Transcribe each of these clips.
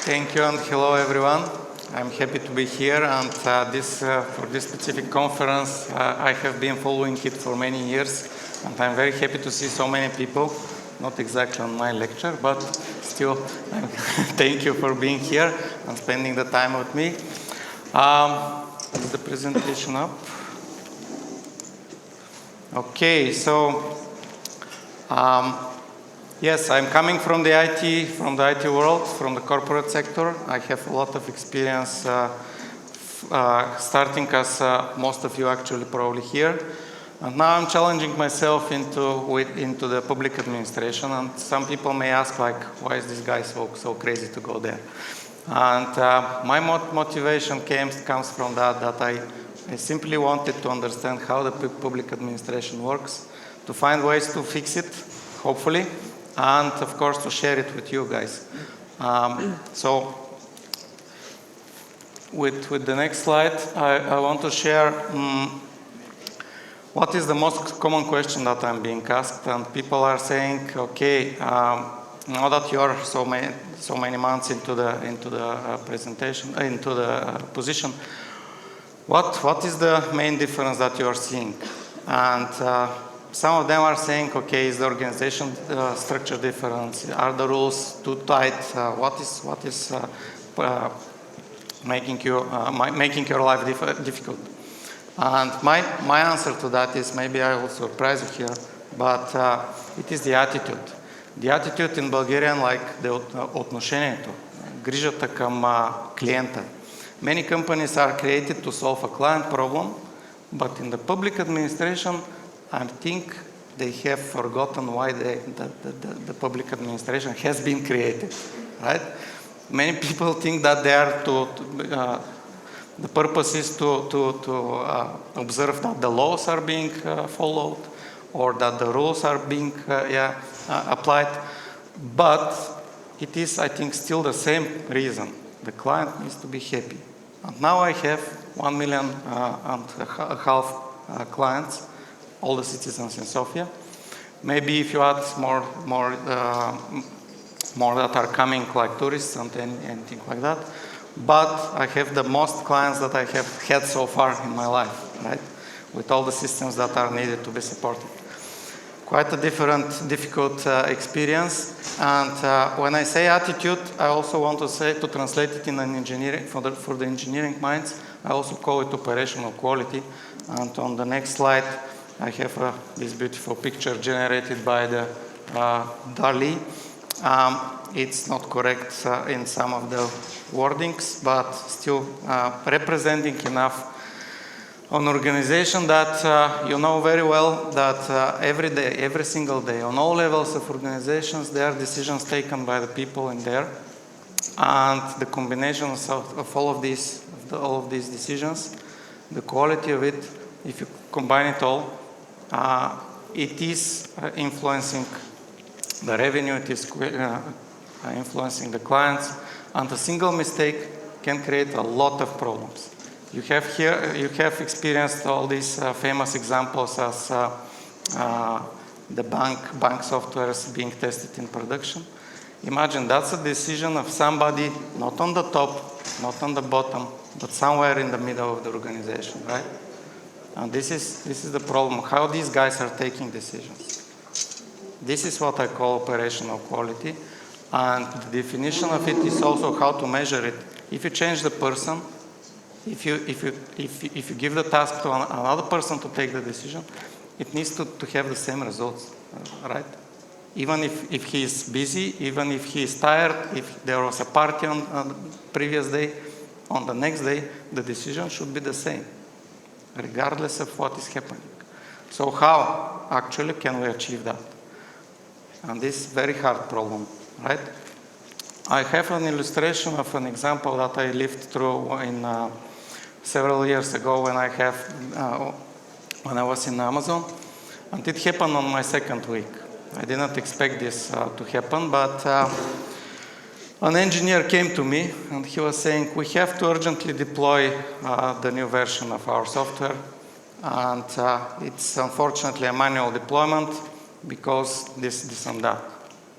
Thank you and hello everyone. I'm happy to be here and for this specific conference I have been following it for many years and I'm very happy to see so many people, not exactly on my lecture, but still thank you for being here and spending the time with me. Is the presentation up? Okay, so yes, I'm coming from the IT world, from the corporate sector. I have a lot of experience starting as most of you actually probably here. And now I'm challenging myself into the public administration. And some people may ask, like, why is this guy so crazy to go there? And my motivation comes from that I simply wanted to understand how the public administration works, to find ways to fix it, hopefully, and of course to share it with you guys. So with the next slide, I want to share what is the most common question that I'm being asked, and people are saying, okay, now that you're so many months into the presentation, into the position, what is the main difference that you're seeing? And some of them are saying, okay, is the organization structure different? Are the rules too tight? What is making your life difficult? And my answer to that is, maybe I will surprise you here, but it is the attitude. The attitude in Bulgarian, like the отношението, грижата към клиента. Many companies are created to solve a client problem, but in the public administration, I think they have forgotten why the public administration has been created, right? Many people think that they are the purpose is to observe that the laws are being followed or that the rules are being applied, but it is, I think, still the same reason. The client needs to be happy. And now I have 1.5 million clients, all the citizens in Sofia. Maybe if you add more that are coming, like tourists and anything like that. But I have the most clients that I have had so far in my life, right? With all the systems that are needed to be supported. Quite a difficult experience. And when I say attitude, I also want to translate it in an engineering, for the engineering minds, I also call it operational quality. And on the next slide, I have this beautiful picture generated by the DALI. It's not correct in some of the wordings, but still representing enough an organization that you know very well that every day, every single day, on all levels of organizations, there are decisions taken by the people in there. And the combinations of all of these decisions, the quality of it, if you combine it all, it is influencing the revenue, it is influencing the clients, and a single mistake can create a lot of problems. You have experienced all these famous examples as the bank softwares being tested in production. Imagine that's a decision of somebody not on the top, not on the bottom, but somewhere in the middle of the organization, right? And this is the problem, how these guys are taking decisions. This is what I call operational quality, and the definition of it is also how to measure it. If you change the person, if you give the task to another person to take the decision, it needs to have the same results, right? Even if he is busy, even if he is tired, if there was a party on the previous day, on the next day, the decision should be the same, regardless of what is happening. So how actually can we achieve that? And this is a very hard problem, right? I have an illustration of an example that I lived through in several years ago when I was in Amazon, and it happened on my second week. I did not expect this to happen, but an engineer came to me and he was saying, we have to urgently deploy the new version of our software, and it's unfortunately a manual deployment because this and that.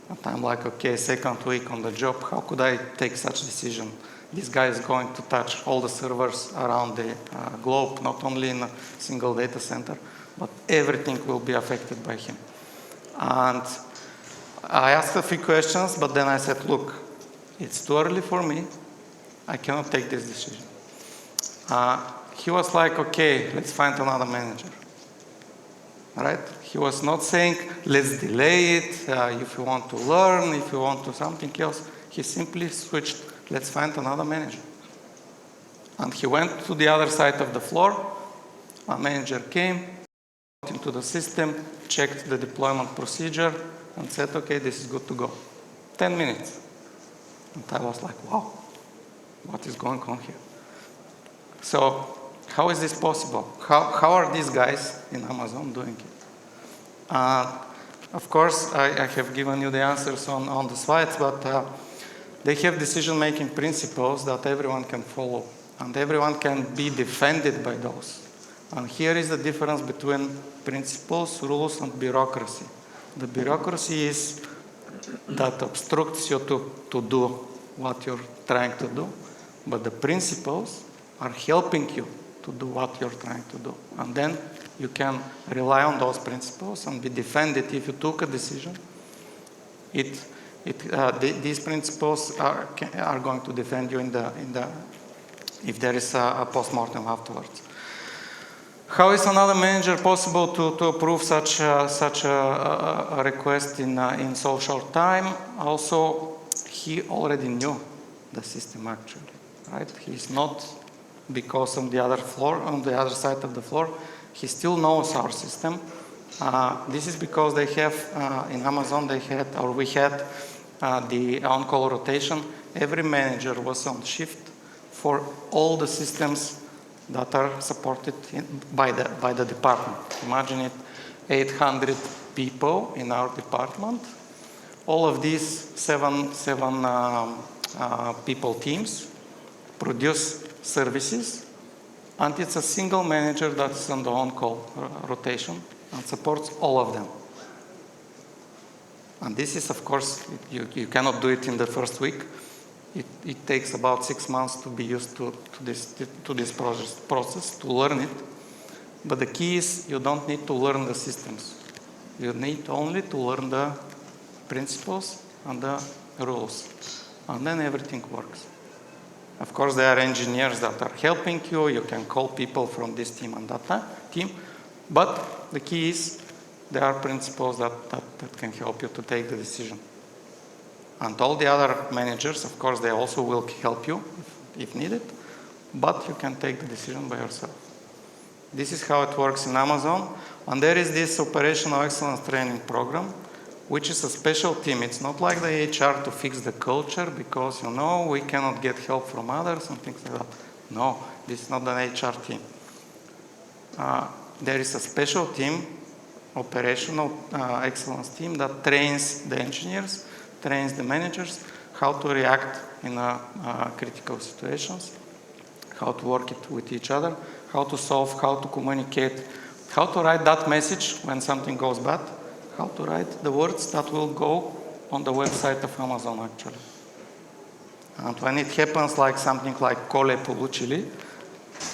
And I'm like, okay, second week on the job, how could I take such decision? This guy is going to touch all the servers around the globe, not only in a single data center, but everything will be affected by him. And I asked a few questions, but then I said, look, it's too early for me. I cannot take this decision. He was like, okay, let's find another manager. Right? He was not saying, let's delay it, if you want to learn, if you want to something else. He simply switched, let's find another manager. And he went to the other side of the floor. A manager came into the system, checked the deployment procedure, and said, okay, this is good to go. 10 minutes. And I was like, wow, what is going on here? So how is this possible? How are these guys in Amazon doing it? Of course, I have given you the answers on the slides, but they have decision-making principles that everyone can follow, and everyone can be defended by those. And here is the difference between principles, rules, and bureaucracy. The bureaucracy is that obstructs you to do what you're trying to do, but the principles are helping you to do what you're trying to do. And then you can rely on those principles and be defended if you took a decision. These principles are going to defend you if there is a post-mortem afterwards. How is another manager possible to approve such a request in so short time? Also, he already knew the system actually, right? He's not because on the other floor, on the other side of the floor, he still knows our system. This is because they have in Amazon we had the on-call rotation. Every manager was on shift for all the systems that are supported by the department. Imagine it, 800 people in our department. All of these seven people teams produce services, and it's a single manager that's on the on-call rotation and supports all of them. And this is, of course, you cannot do it in the first week. It takes about 6 months to be used to this process, to learn it. But the key is you don't need to learn the systems. You need only to learn the principles and the rules. And then everything works. Of course, there are engineers that are helping you. You can call people from this team and that team. But the key is there are principles that can help you to take the decision. And all the other managers, of course, they also will help you if needed, but you can take the decision by yourself. This is how it works in Amazon. And there is this operational excellence training program, which is a special team. It's not like the HR to fix the culture because, we cannot get help from others and things like that. No, this is not an HR team. There is a special team, operational excellence team, that trains the engineers, trains the managers how to react in critical situations, how to work it with each other, how to solve, how to communicate, how to write that message when something goes bad, how to write the words that will go on the website of Amazon actually. And when it happens like something like Cole Pulucili,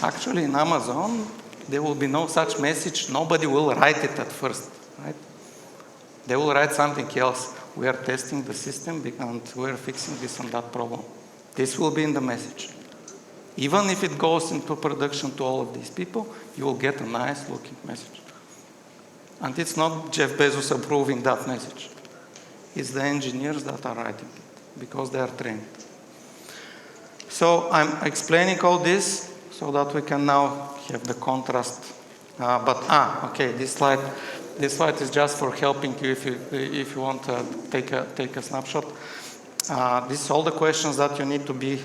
actually in Amazon, there will be no such message. Nobody will write it at first, right? They will write something else. We are testing the system and we are fixing this and that problem. This will be in the message. Even if it goes into production to all of these people, you will get a nice looking message. And it's not Jeff Bezos approving that message. It's the engineers that are writing it because they are trained. So I'm explaining all this so that we can now have the contrast. Okay, this slide is just for helping you if you want to take a snapshot. This is all the questions that you need to be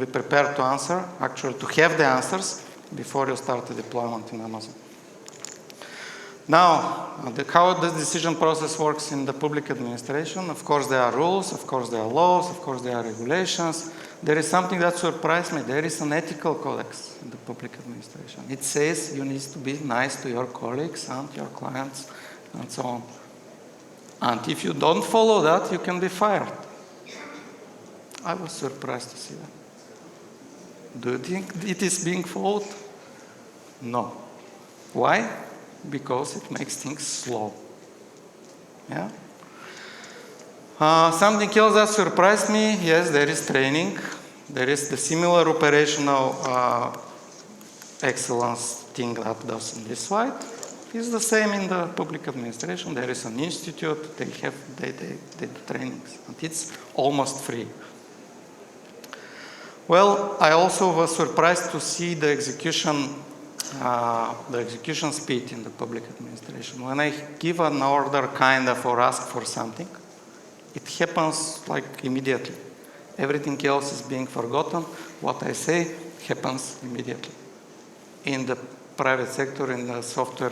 prepared to answer, actually to have the answers before you start the deployment in Amazon. Now, how the decision process works in the public administration. Of course, there are rules, of course, there are laws, of course, there are regulations. There is something that surprised me. There is an ethical codex in the public administration. It says you need to be nice to your colleagues and your clients and so on. And if you don't follow that, you can be fired. I was surprised to see that. Do you think it is being followed? No. Why? Because it makes things slow. Yeah? Something else that surprised me, yes, there is training. There is the similar operational excellence thing that does in this slide. It's the same in the public administration. There is an institute, they do trainings, and it's almost free. Well, I also was surprised to see the execution speed in the public administration. When I give an order kind of or ask for something, it happens like immediately. Everything else is being forgotten. What I say happens immediately. In the private sector, in the software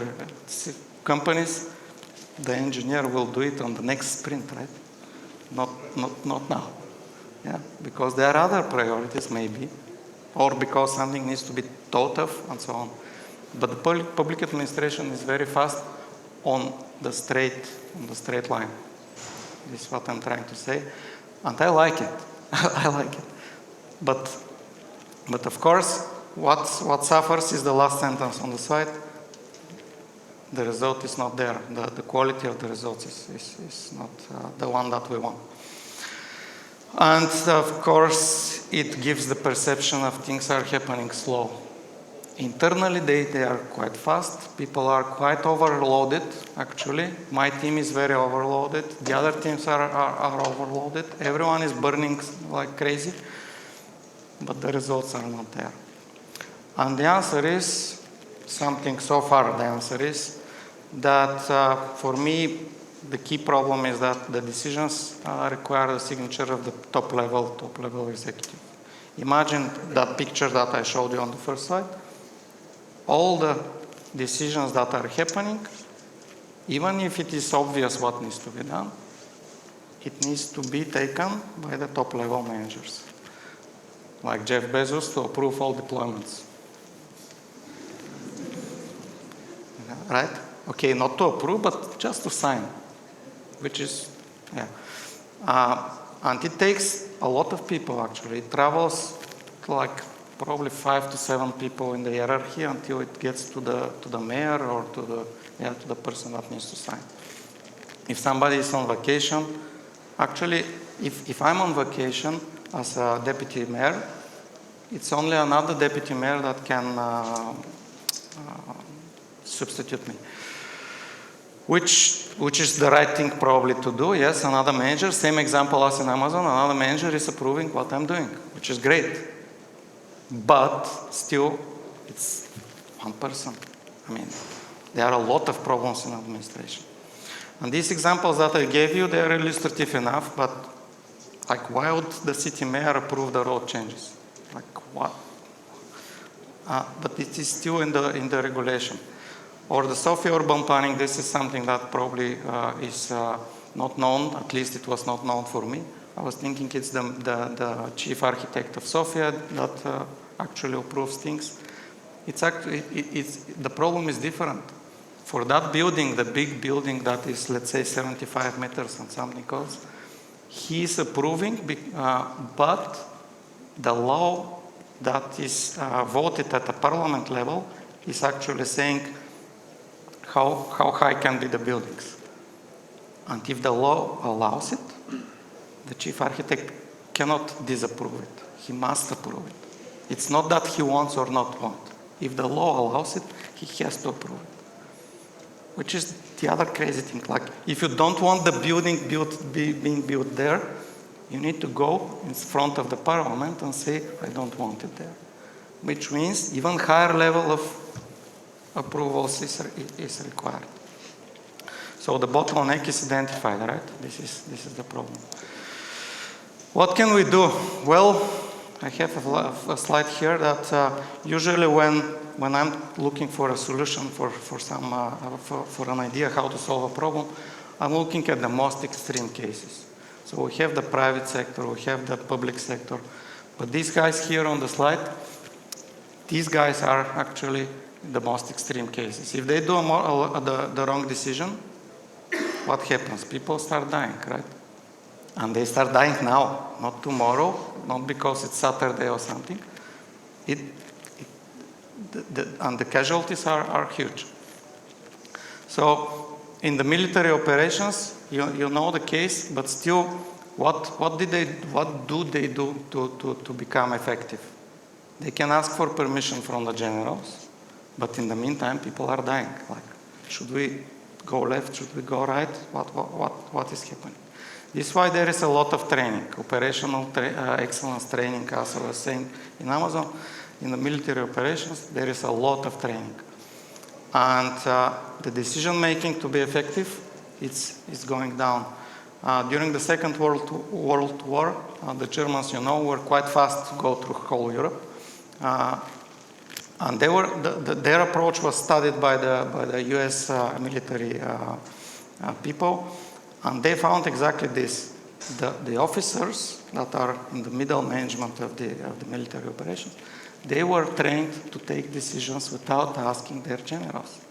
companies, the engineer will do it on the next sprint, right? Not now. Yeah, because there are other priorities maybe, or because something needs to be thought of and so on. But the public administration is very fast on the straight line. This is what I'm trying to say, and I like it. I like it. But of course, what suffers is the last sentence on the slide. The result is not there. The quality of the results is not the one that we want. And of course, it gives the perception of things are happening slow. Internally, they are quite fast. People are quite overloaded, actually. My team is very overloaded. The other teams are overloaded. Everyone is burning like crazy, but the results are not there. And the answer is something so far. The answer is that for me, the key problem is that the decisions require the signature of the top level executive. Imagine that picture that I showed you on the first slide. All the decisions that are happening, even if it is obvious what needs to be done, it needs to be taken by the top level managers, like Jeff Bezos, to approve all deployments. Right? Okay, not to approve, but just to sign, which is, yeah. And it takes a lot of people, actually. It travels to like probably 5 to 7 people in the hierarchy until it gets to the mayor or to the person that needs to sign. If somebody is on vacation, actually, if I'm on vacation as a deputy mayor, it's only another deputy mayor that can substitute me. Which is the right thing probably to do. Yes, another manager, same example as in Amazon, another manager is approving what I'm doing, which is great. But still, it's one person. I mean, there are a lot of problems in administration. And these examples that I gave you, they are illustrative enough, but like, why would the city mayor approve the road changes? Like, what? But it is still in the regulation. Or the Sofia urban planning, this is something that probably is not known, at least it was not known for me. I was thinking it's the chief architect of Sofia that actually approves things. The problem is different. For that building, the big building that is, let's say, 75 meters and something else, he is approving, but the law that is voted at the parliament level is actually saying how high can be the buildings. And if the law allows it, the chief architect cannot disapprove it. He must approve it. It's not that he wants or not want. If the law allows it, he has to approve it. Which is the other crazy thing. Like, if you don't want the building being built there, you need to go in front of the parliament and say, I don't want it there. Which means even higher level of approvals is required. So the bottleneck is identified, right? This is the problem. What can we do? Well, I have a slide here that usually when I'm looking for a solution for an idea how to solve a problem, I'm looking at the most extreme cases. So we have the private sector, we have the public sector, but these guys here on the slide, these guys are actually the most extreme cases. If they do the wrong decision, what happens? People start dying, right? And they start dying now, not tomorrow, not because it's Saturday or something. And the casualties are huge. So in the military operations, you know the case, but still, what do they do to become effective? They can ask for permission from the generals, but in the meantime, people are dying. Like, should we go left? Should we go right? What is happening? This is why there is a lot of training, operational excellence training, as I was saying in Amazon. In the military operations, there is a lot of training. And the decision making to be effective, it's going down. During the Second World War, the Germans, were quite fast to go through whole Europe. And their approach was studied by the US military people. And they found exactly this. The officers that are in the middle management of the military operations, they were trained to take decisions without asking their generals.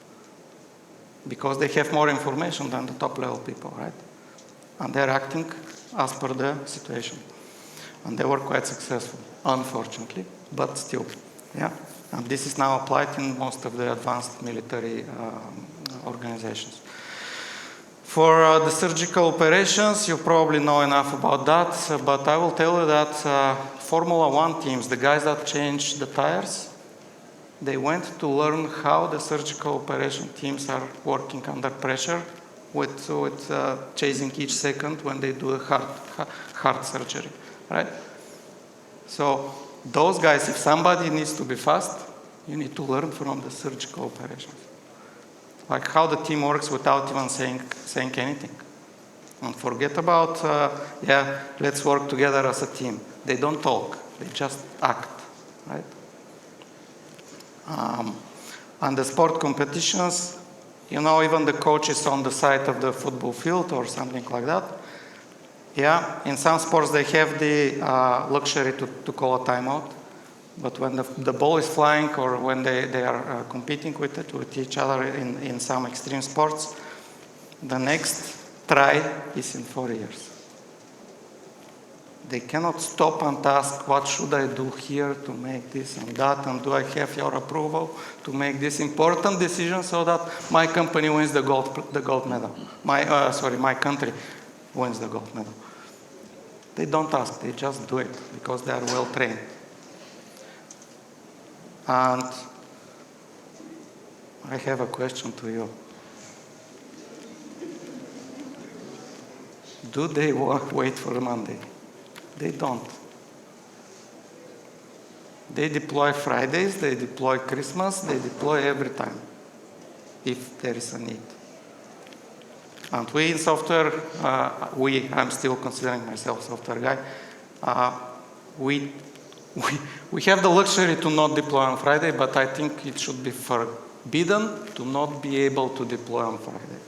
Because they have more information than the top level people, right? And they're acting as per the situation. And they were quite successful, unfortunately, but still, yeah. And this is now applied in most of the advanced military organizations. For the surgical operations, you probably know enough about that, but I will tell you that Formula One teams, the guys that change the tires, they went to learn how the surgical operation teams are working under pressure with chasing each second when they do a heart surgery, right? So those guys, if somebody needs to be fast, you need to learn from the surgical operations. Like how the team works without even saying anything. And forget about, let's work together as a team. They don't talk, they just act, right? And the sport competitions, even the coach is on the side of the football field or something like that. Yeah, in some sports they have the luxury to call a timeout. But when the ball is flying or when they are competing with each other in some extreme sports, the next try is in 4 years. They cannot stop and ask, what should I do here to make this and that, and do I have your approval to make this important decision so that my company wins the gold medal. My country wins the gold medal. They don't ask, they just do it because they are well trained. And I have a question to you. Do they wait for Monday? They don't. They deploy Fridays, they deploy Christmas, they deploy every time, if there is a need. And we in software, I'm still considering myself a software guy, we have the luxury to not deploy on Friday, but I think it should be forbidden to not be able to deploy on Friday.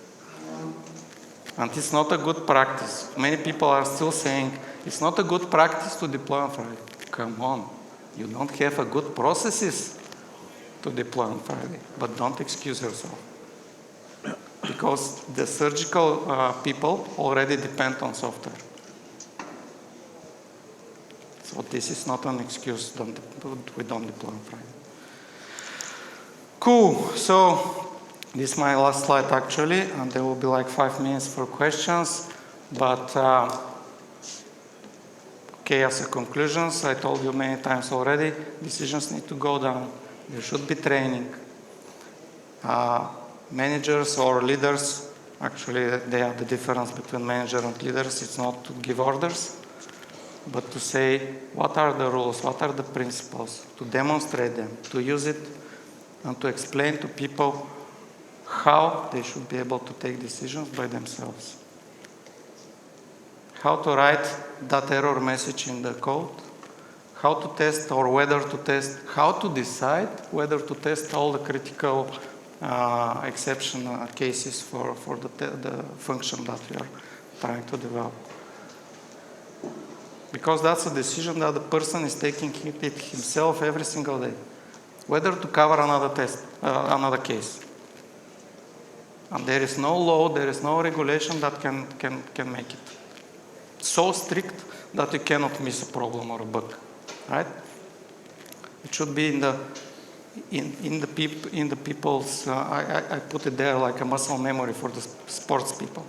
And it's not a good practice. Many people are still saying, it's not a good practice to deploy on Friday. Come on, you don't have a good processes to deploy on Friday, but don't excuse yourself. Because the surgical people already depend on software. So this is not an excuse, we don't deploy on Friday. Cool, so this is my last slide actually, and there will be like 5 minutes for questions. But okay, as a conclusions, I told you many times already, decisions need to go down. There should be training. Managers or leaders, actually they are the difference between manager and leaders. It's not to give orders, but to say what are the rules, what are the principles, to demonstrate them, to use it, and to explain to people how they should be able to take decisions by themselves. How to write that error message in the code, how to test or whether to test, how to decide whether to test all the critical exception cases for the function that we are trying to develop. Because that's a decision that the person is taking it himself every single day. Whether to cover another case. And there is no law, there is no regulation that can make it so strict that you cannot miss a problem or a bug, right? It should be in the people's. I put it there like a muscle memory for the sports people,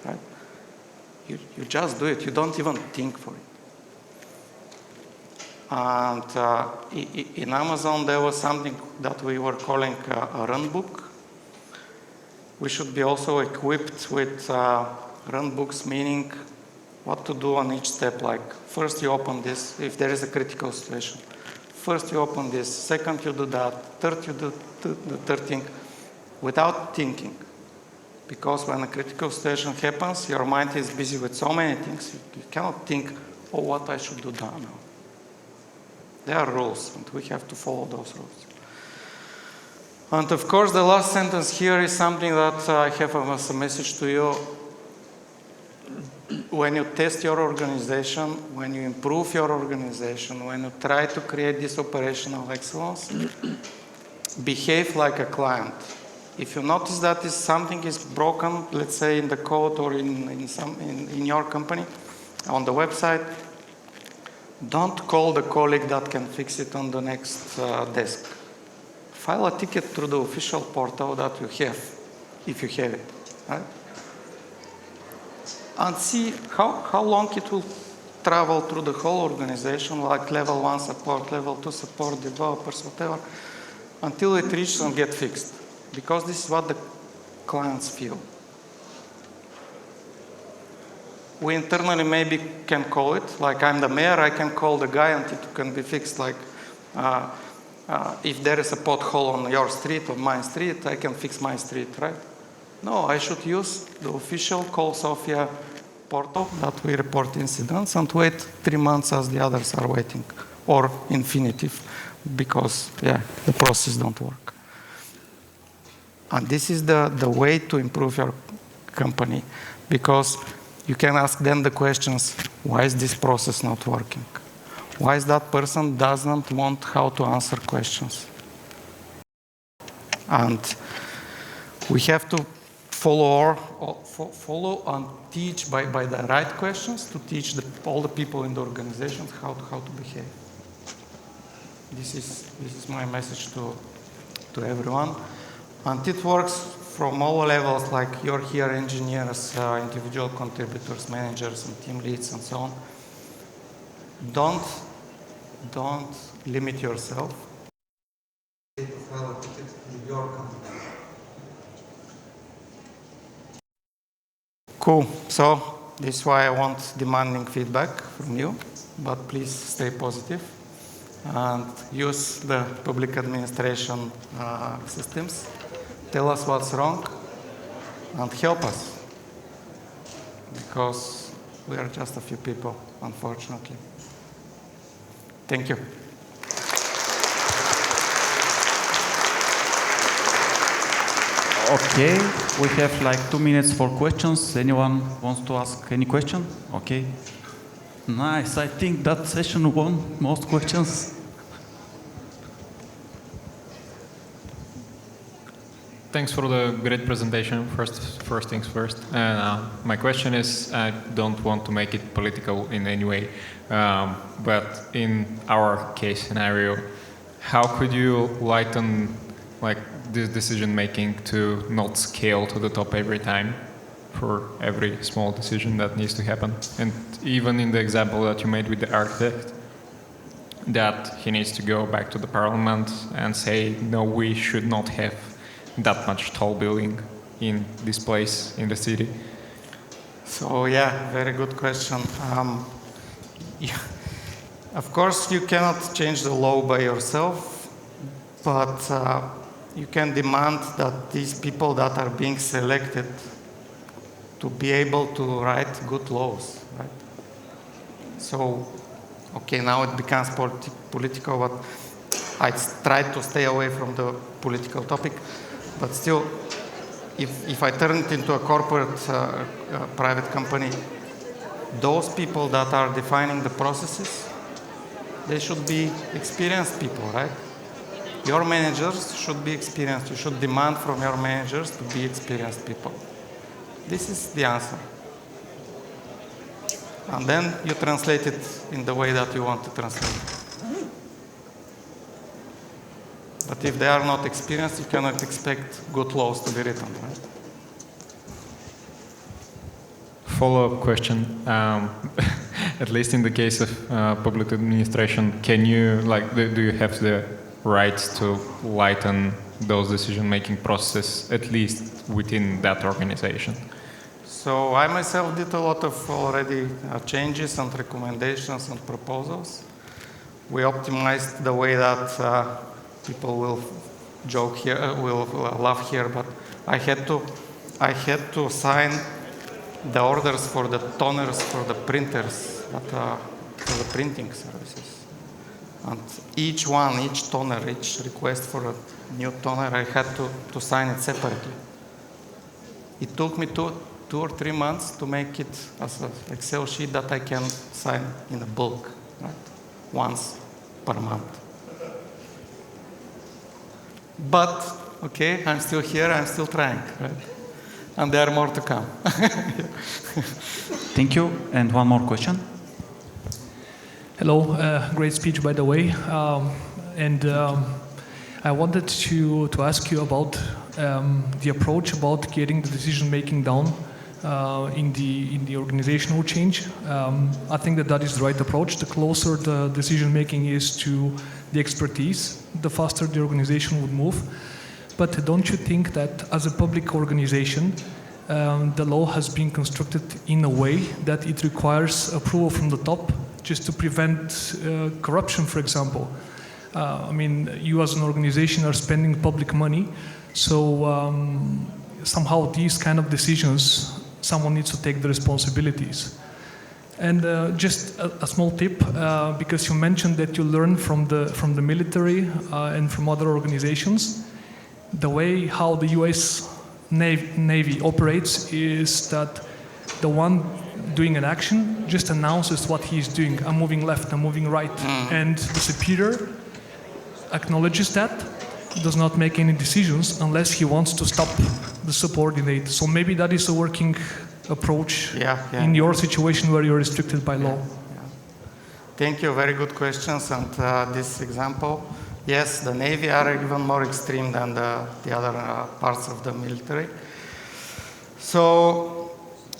right? You just do it. You don't even think for it. And in Amazon there was something that we were calling a run book. We should be also equipped with run books, meaning what to do on each step. Like first you open this if there is a critical situation. First you open this, second you do that, third you do the third thing without thinking. Because when a critical situation happens, your mind is busy with so many things, you cannot think, oh, what I should do now. There are rules, and we have to follow those rules. And of course, the last sentence here is something that I have as a message to you. When you test your organization, when you improve your organization, when you try to create this operational excellence, behave like a client. If you notice that something is broken, let's say in the code or in your company, on the website, don't call the colleague that can fix it on the next desk. File a ticket through the official portal that you have, if you have it, right? And see how long it will travel through the whole organization, like level 1 support, level 2 support, developers, whatever, until it reaches and gets fixed. Because this is what the clients feel. We internally maybe can call it, like I'm the mayor, I can call the guy and it can be fixed. Like if there is a pothole on your street or my street, I can fix my street, right? No, I should use the official call Sofia portal that we report incidents and wait 3 months as the others are waiting, or infinitive, because the process don't work. And this is the way to improve your company, because you can ask them the questions, why is this process not working? Why is that person doesn't want how to answer questions? And we have to follow and teach by the right questions to teach all the people in the organization how to behave. This is my message to everyone. And it works from all levels, like you're here, engineers, individual contributors, managers, and team leads, and so on. Don't limit yourself. Cool. So this is why I want demanding feedback from you, but please stay positive and use the public administration systems. Tell us what's wrong and help us, because we are just a few people, unfortunately. Thank you. Okay, we have like 2 minutes for questions. Anyone wants to ask any question? Okay. Nice, I think that session won most questions. Thanks for the great presentation. First things first. My question is, I don't want to make it political in any way, but in our case scenario, how could you lighten this decision making to not scale to the top every time for every small decision that needs to happen? And even in the example that you made with the architect, that he needs to go back to the parliament and say, no, we should not have that much tall building in this place in the city. So very good question. Of course, you cannot change the law by yourself, but you can demand that these people that are being selected to be able to write good laws, right? So, okay, now it becomes political, but I try to stay away from the political topic. But still, if I turn it into a corporate private company, those people that are defining the processes, they should be experienced people, right? Your managers should be experienced. You should demand from your managers to be experienced people. This is the answer. And then you translate it in the way that you want to translate it. But if they are not experienced, you cannot expect good laws to be written, right? Follow-up question. At least in the case of public administration, can you, like, do you have the rights to lighten those decision-making processes, at least within that organization? So I myself did a lot of already changes and recommendations and proposals. We optimized the way that people will joke here, will laugh here, but I had to sign the orders for the toners for the printers, for the printing services. And each toner, each request for a new toner, I had to sign it separately. It took me 2 or 3 months to make it as an Excel sheet that I can sign in a bulk, right? Once per month. But, okay, I'm still here, I'm still trying, right? And there are more to come. Thank you. And one more question. Hello, great speech, by the way. I wanted to ask you about the approach about getting the decision-making down in the organizational change. I think that is the right approach. The closer the decision-making is to the expertise, the faster the organization would move. But don't you think that as a public organization, the law has been constructed in a way that it requires approval from the top just to prevent corruption, for example? I mean, you as an organization are spending public money, so somehow these kind of decisions, someone needs to take the responsibilities. And just a small tip, because you mentioned that you learn from the military and from other organizations. The way how the US Navy operates is that the one doing an action just announces what he's doing. I'm moving left, I'm moving right. And the superior acknowledges that, does not make any decisions unless he wants to stop the subordinate. So maybe that is a working approach in your situation where you're restricted by law. Yeah. Thank you, very good questions. And this example, yes, the Navy are even more extreme than the other parts of the military. So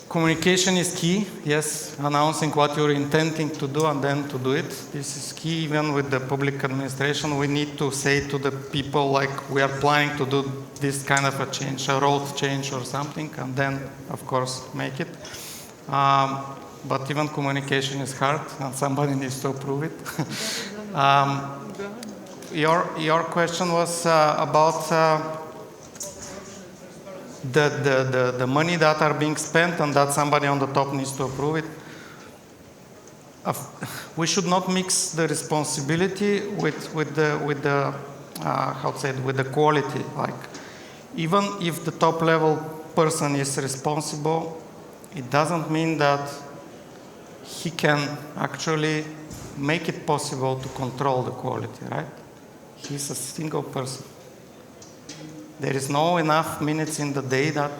communication is key, yes, announcing what you're intending to do and then to do it. This is key. Even with the public administration, we need to say to the people, like, we are planning to do this kind of a change, a road change or something, and then, of course, make it. But even communication is hard, and somebody needs to approve it. Your question was about the money that are being spent and that somebody on the top needs to approve it. We should not mix the responsibility with the how to say it, with the quality. Like, even if the top level person is responsible, it doesn't mean that he can actually make it possible to control the quality, right? He's a single person. There is no enough minutes in the day that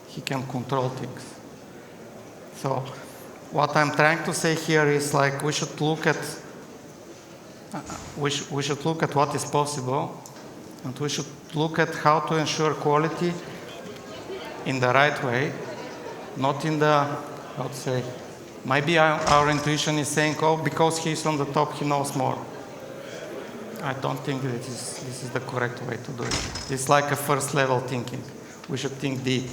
he can control things. So what I'm trying to say here is, like, we should look at what is possible, and we should look at how to ensure quality in the right way, not in the, how to say, maybe our intuition is saying, oh, because he's on the top, he knows more. I don't think that this is the correct way to do it. It's like a first level thinking. We should think deep.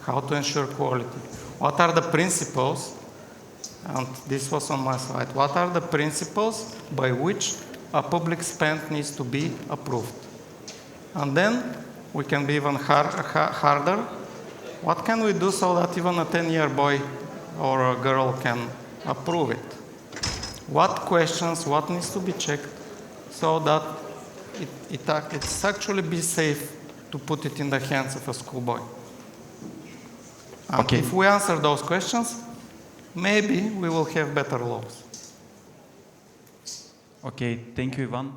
How to ensure quality? What are the principles? And this was on my slide. What are the principles by which a public spend needs to be approved? And then we can be even harder. What can we do so that even a 10-year boy or a girl can approve it? What questions, what needs to be checked so that it's actually be safe to put it in the hands of a schoolboy? And if we answer those questions, maybe we will have better laws. Okay, thank you, Ivan.